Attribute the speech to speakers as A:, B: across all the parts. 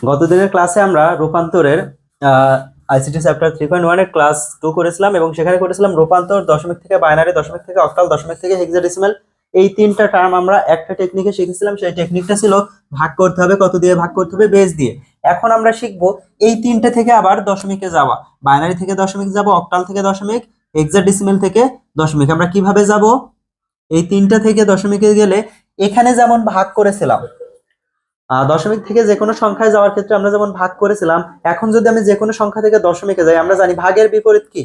A: গত দিনের ক্লাসে আমরা রূপান্তরের আইসিটি চ্যাপ্টার 3.1 এর ক্লাস 2 করেছিলাম এবং সেখানে করেছিলাম রূপান্তর দশমিক থেকে বাইনারি, দশমিক থেকে অক্টাল, দশমিক থেকে হেক্সাডেসিমাল। এই তিনটা টার্ম আমরা একটা টেকনিকে শিখেছিলাম। সেই টেকনিকটা ছিল ভাগ করতে হবে, কত দিয়ে ভাগ করতে হবে, বেস দিয়ে। এখন আমরা শিখবো এই তিনটে থেকে আবার দশমিকে যাওয়া। বাইনারি থেকে দশমিক যাব, অক্টাল থেকে দশমিক, হেক্সাডেসিমাল থেকে দশমিক। আমরা কিভাবে যাব? এই তিনটা থেকে দশমিকে গেলে এখানে যেমন ভাগ করেছিলাম, দশমিক থেকে যে কোনো সংখ্যায় যাওয়ার ক্ষেত্রে আমরা যেমন ভাগ করেছিলাম, এখন যদি আমি যে কোনো সংখ্যা থেকে দশমিকে যাই, আমরা জানি ভাগের বিপরীত কি?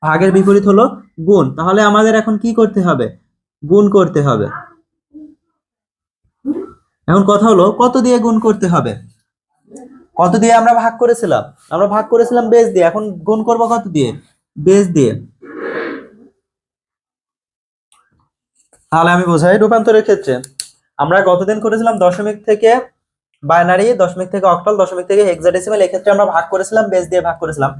A: ভাগের বিপরীত হলো গুণ। তাহলে আমাদের এখন কি করতে হবে? গুণ করতে হবে। এখন কথা হলো কত দিয়ে গুণ করতে হবে? কত দিয়ে আমরা ভাগ করেছিলাম? আমরা ভাগ করেছিলাম বেস দিয়ে। এখন গুণ করব কত দিয়ে? বেস দিয়ে। তাহলে আমি বোঝাই, রূপান্তরের ক্ষেত্রে আমরা গতদিন করেছিলাম দশমিক থেকে বাইনারি, দশমিক থেকে অক্টাল, দশমিক থেকে হেক্সাডেসিমাল। এক্ষেত্রে আমরা ভাগ করেছিলাম বেস দিয়ে ভাগ করেছিলাম।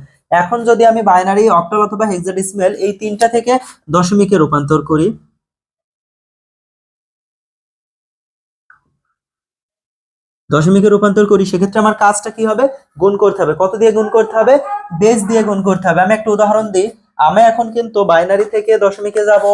A: এখন যদি আমি বাইনারি, অক্টাল অথবা হেক্সাডেসিমাল এই তিনটা থেকে দশমিকে রূপান্তর করি, সেক্ষেত্রে আমার কাজটা কি হবে? গুণ করতে হবে। কত দিয়ে গুণ করতে হবে? বেস দিয়ে গুণ করতে হবে। আমি একটা উদাহরণ দিই। আমি এখন কিন্তু বাইনারি থেকে দশমিকে যাব,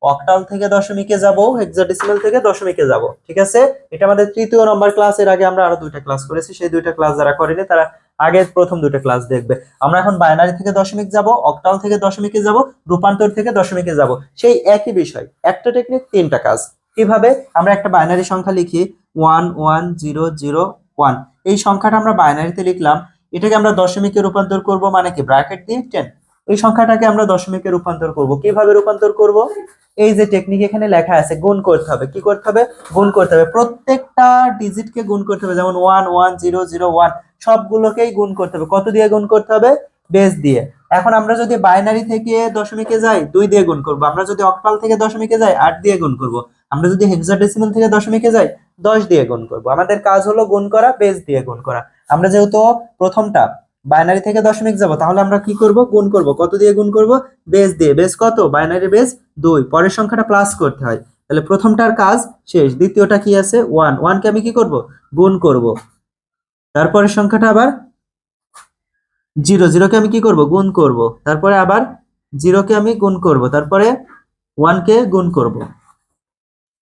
A: অক্টাল থেকে দশমিকে যাব, হেক্সাডেসিমাল থেকে দশমিকে যাব। ঠিক আছে? এটা আমাদের তৃতীয় নম্বর ক্লাস। এর আগে আমরা আরো দুইটা ক্লাস করেছি, সেই দুইটা ক্লাস যারা করেনি তারা আগের প্রথম দুইটা ক্লাস দেখবে। আমরা এখন বাইনারি থেকে দশমিক যাব, অক্টাল থেকে দশমিকে যাব, রূপান্তর থেকে দশমিকে যাব। সেই একই বিষয়, একটা টেকনিক, তিনটা কাজ। কিভাবে? আমরা একটা বাইনারি সংখ্যা লিখি 11001। এই সংখ্যাটা আমরা বাইনারিতে লিখলাম, এটাকে আমরা দশমিকে রূপান্তর করব, মানে কি ব্র্যাকেট দিয়ে 10। এই সংখ্যাটাকে আমরা দশমিকে রূপান্তর করব। কিভাবে রূপান্তর করব? এই যে টেকনিক এখানে লেখা আছে, গুণ করতে হবে। কি করতে হবে? গুণ করতে হবে। প্রত্যেকটা ডিজিটকে গুণ করতে হবে, যেমন 11001 সবগুলোকেই গুণ করতে হবে। কত দিয়ে গুণ করতে হবে? বেস দিয়ে। এখন আমরা যদি বাইনারি থেকে দশমিকে যাই, 2 দিয়ে গুণ করব। আমরা যদি অক্টাল থেকে দশমিকে যাই, 8 দিয়ে গুণ করব। আমরা যদি হেক্সাডেসিমাল থেকে দশমিকে যাই, 10 দিয়ে গুণ করব। আমাদের কাজ হলো গুণ করা, বেস দিয়ে গুণ করা। আমরা যেহেতু প্রথমটা বাইনারি থেকে দশমিক যাব, তাহলে আমরা কি করব? গুণ করব। কত দিয়ে গুণ করব? বেস দিয়ে। বেস কত? Binary base 2। পরের সংখ্যাটা প্লাস করতে হয়। তাহলে প্রথমটার কাজ শেষ। দ্বিতীয়টা কি আছে? 1 কে আমি কি করব? গুণ করব। তারপরের সংখ্যাটা আবার 0 কে আমি কি করব? গুণ করব। তারপরে আবার 0 কে আমি গুণ করব। তারপরে 1 কে গুণ করব।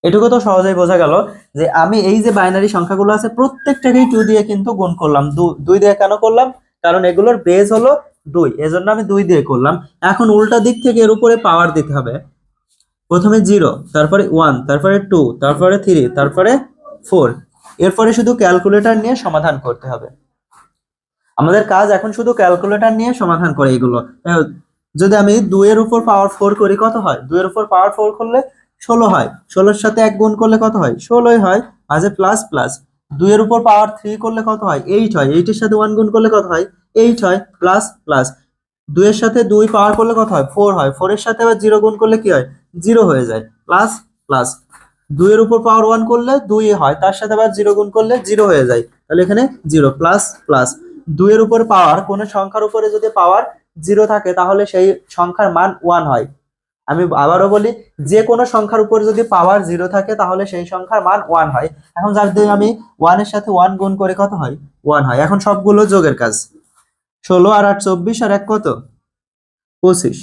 A: এটুকু তো সহজেই বোঝা গেল যে আমি এই যে বাইনারি সংখ্যাগুলো আছে প্রত্যেকটাকেই 2 দিয়ে কিন্তু গুণ করলাম। 2 দিয়ে কেন করলাম? কারণ এগুলোর বেস হলো 2, এজন্য আমি 2 দিয়ে করলাম। এখন উল্টা দিক থেকে এর উপরে পাওয়ার দিতে হবে। প্রথমে 0, তারপরে 1, তারপরে 2, তারপরে 3, তারপরে 4। এরপরে শুধু ক্যালকুলেটর নিয়ে সমাধান করতে হবে। আমাদের কাজ এখন শুধু ক্যালকুলেটর নিয়ে সমাধান করে এগুলো। যদি আমি 2 এর উপর পাওয়ার 4 করি, কত হয়? 2 এর উপর পাওয়ার 4 করলে 16 হয়। 16 এর সাথে 1 গুণ করলে কত হয়? 16ই হয়। মাঝে প্লাস প্লাস। 2 এর উপর পাওয়ার 3 করলে কত হয়? 8 হয়। 8 এর সাথে 1 গুণ করলে কত হয়? 8 হয়। Plus plus. 2 এর সাথে 2 পাওয়ার করলে কত হয়? 4 হয়। 4 এর সাথে আবার 0 গুণ করলে কি হয়? 0 হয়ে যায়। Plus plus. 2 এর উপর পাওয়ার 1 করলে 2 হয়, তার সাথে আবার 0 গুণ করলে 0 হয়ে যায়। তাহলে এখানে 0 প্লাস প্লাস। 2 এর উপর পাওয়ার, কোন সংখ্যার উপরে যদি পাওয়ার 0 থাকে তাহলে সেই সংখ্যার মান 1 হয়। আমি আবারও বলি, যে কোনো সংখ্যার উপর যদি পাওয়ার 0 থাকে তাহলে সেই সংখ্যার মান 1 হয়। এখন যদি আমি 1 এর সাথে 1 গুণ করে কত হয়? 1 হয়। এখন সবগুলো যোগের কাজ। 16 আর 8 24 আর 1 কত? 25।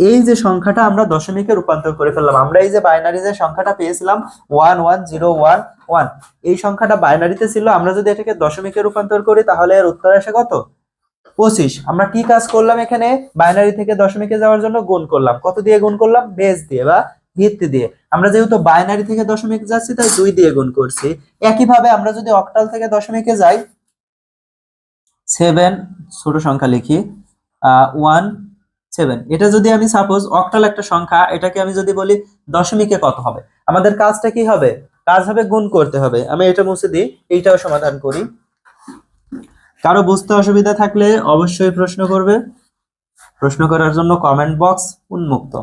A: এই যে সংখ্যাটা আমরা দশমিকে রূপান্তর করে ফেললাম। আমরা এই যে বাইনারি যে সংখ্যাটা পেয়েছিলাম 11011, এই সংখ্যাটা বাইনারিতে ছিল। আমরা যদি এটাকে দশমিকে রূপান্তর করি তাহলে এর উত্তর আসে কত? 25। আমরা কি কাজ করলাম এখানে? বাইনারি থেকে দশমিকে যাওয়ার জন্য গুণ করলাম। কত দিয়ে গুণ করলাম? বেস দিয়ে বা ভিত্তি দিয়ে। আমরা যেহেতু বাইনারি থেকে দশমিকে যাচ্ছি তাই 2 দিয়ে গুণ করছি। একইভাবে আমরা যদি অক্টাল থেকে দশমিকে যাই, 7, ছোট সংখ্যা লিখি, 1 7। এটা যদি আমি সাপোজ অক্টাল একটা সংখ্যা, এটাকে আমি যদি বলি দশমিকে কত হবে, আমাদের কাজটা কি হবে? কাজ হবে গুণ করতে হবে। আমি এটা মুছে দিই, এইটাও সমাধান করি। কারো বুঝতে অসুবিধা থাকলে অবশ্যই প্রশ্ন করবে। প্রশ্ন করার জন্য কমেন্ট বক্স উন্মুক্ত।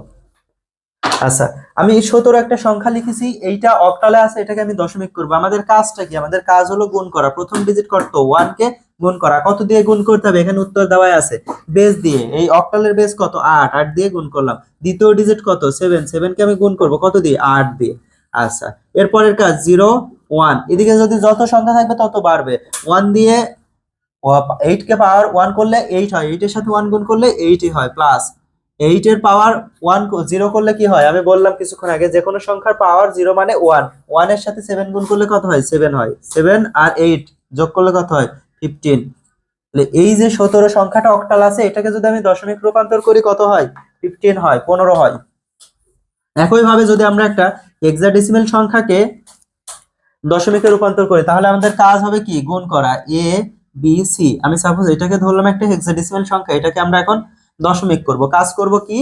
A: আচ্ছা, আমি 17 একটা সংখ্যা লিখেছি, এইটা অক্টালে আছে, এটাকে আমি দশমিক করব। আমাদের কাজটা কি? আমাদের কাজ হলো গুণ করা। প্রথম ডিজিট কত? 1 কে গুণ করা। কত দিয়ে গুণ করতে হবে? এখানে উত্তর দেওয়াই আছে, বেস দিয়ে। এই অক্টালের বেস কত? 8, 8 দিয়ে গুণ করলাম। দ্বিতীয় ডিজিট কত? 7, 7 কে আমি গুণ করব কত দিয়ে? 8 দিয়ে। আচ্ছা, এরপরের কাজ 0 1, এদিকে যদি যত সংখ্যা থাকবে তত বাড়বে। 1 দিয়ে 8 কে পাওয়ার 1 করলে 8 হয়, 8 এর সাথে 1 গুণ করলে 8ই হয়, প্লাস 8 এর পাওয়ার 1 0 করলে কি হয়, আমি বললাম কিছুক্ষণ আগে যে কোনো সংখ্যার পাওয়ার 0 মানে 1, 1 এর সাথে 7 গুণ করলে কত হয়, 7 হয়, 7 আর 8 যোগ করলে কত হয়, 15। তাহলে এই যে 17 সংখ্যাটা অক্টাল আছে, এটাকে যদি আমি দশমিক রূপান্তর করি কত হয়, 15 হয়, 15 হয়। একইভাবে যদি আমরা একটা হেক্সাডেসিমাল সংখ্যাকে দশমিকে রূপান্তর করি তাহলে আমাদের কাজ হবে কি, গুণ করা, a b c। আমি সাপোজ এটাকে ধরলাম একটা হেক্সাডেসিমাল সংখ্যা, এটাকে আমরা এখন দশমিক করব। কাজ করব কি,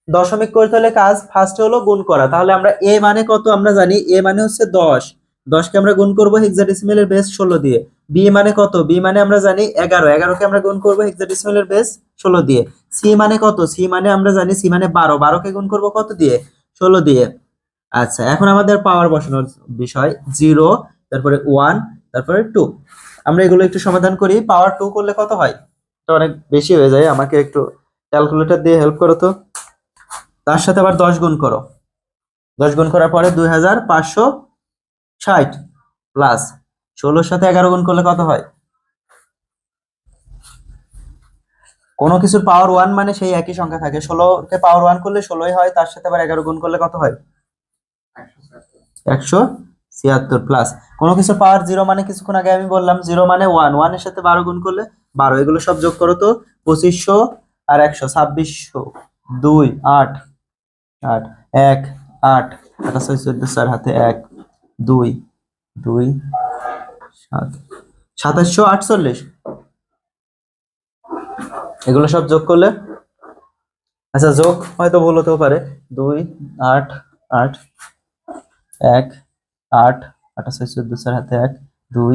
A: দশমিক করতে হলে কাজ ফার্স্ট হলো গুণ করা। তাহলে আমরা a মানে কত আমরা জানি, a মানে হচ্ছে 10, 10 কে আমরা গুণ করব হেক্সাডেসিমালের বেস 16 দিয়ে। b মানে কত, b মানে আমরা জানি 11, 11 কে আমরা গুণ করব হেক্সাডেসিমালের বেস 16 দিয়ে। c মানে কত, c মানে আমরা জানি c মানে 12, 12 কে গুণ করব কত দিয়ে, 16 দিয়ে। আচ্ছা, এখন আমাদের পাওয়ার বসানোর বিষয়, 0, তারপরে 1, তারপরে 2। আমরা এগুলো একটু সমাধান করি। পাওয়ার 2 করলে কত হয়, এটা অনেক বেশি হয়ে যায়, আমাকে একটু ক্যালকুলেটর দিয়ে হেল্প করো তো। তার সাথে আবার 10 গুণ করো, 10 গুণ করার পরে 2560, প্লাস 16 সাথে 11 গুণ করলে কত হয়, কোনো কিছুর পাওয়ার 1 মানে সেই একই সংখ্যা থাকে, 16 কে পাওয়ার 1 করলে 16ই হয়, তার সাথে আবার 11 গুণ করলে কত হয়, 176, প্লাস কোনো কিছু পাওয়ার 0 মানে কিছুক্ষণ আগে আমি বললাম 0 মানে 1, 1 এর সাথে 12 গুণ করলে 12, এগুলো সব যোগ করো তো, 2500 আর 100, 2600, 2 8 8 1 8 28 14 4 হাতে 1 2 2 7 2748, এগুলো সব যোগ করলে, আচ্ছা যোগ হয়তো ভুল হতেও পারে, 2 8 8 1 8 28 14 4 হাতে 1 2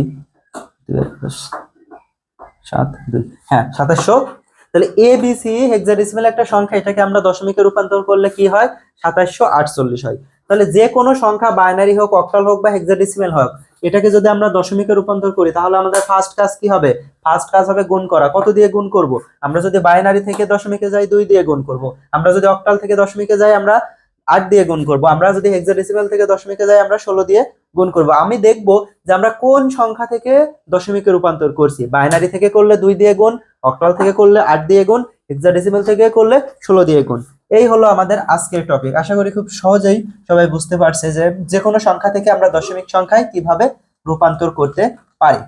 A: 2 7 2, হ্যাঁ 2700। তাহলে এ বি সি হেক্সাডেসিমাল একটা সংখ্যা, এটাকে আমরা দশমিকে রূপান্তর করলে কি হয়, 2748 হয়। তাহলে যে কোনো সংখ্যা বাইনারি হোক, অক্টাল হোক বা হেক্সাডেসিমাল হোক, এটাকে যদি আমরা দশমিকে রূপান্তর করি তাহলে আমাদের ফার্স্ট কাজ কি হবে, ফার্স্ট কাজ হবে গুণ করা। কত দিয়ে গুণ করব, আমরা যদি বাইনারি থেকে দশমিকে যাই 2 দিয়ে গুণ করব, আমরা যদি অক্টাল থেকে দশমিকে যাই আমরা 8 দিয়ে গুণ করব, আমরা যদি হেক্সাডেসিমাল থেকে দশমিকে যাই আমরা 16 দিয়ে গুণ করব। আমি দেখব যে আমরা কোন সংখ্যা থেকে দশমিকে রূপান্তর করছি, বাইনারি থেকে করলে 2 দিয়ে গুণ, অক্টাল থেকে করলে 8 দিয়ে গুণ, হেক্সাডেসিমাল থেকে করলে 16 দিয়ে গুণ। এই হলো আমাদের আজকের টপিক। আশা করি খুব সহজেই সবাই বুঝতে পারছে যে যে কোনো সংখ্যা থেকে আমরা দশমিক সংখ্যায় কিভাবে রূপান্তর করতে পারি।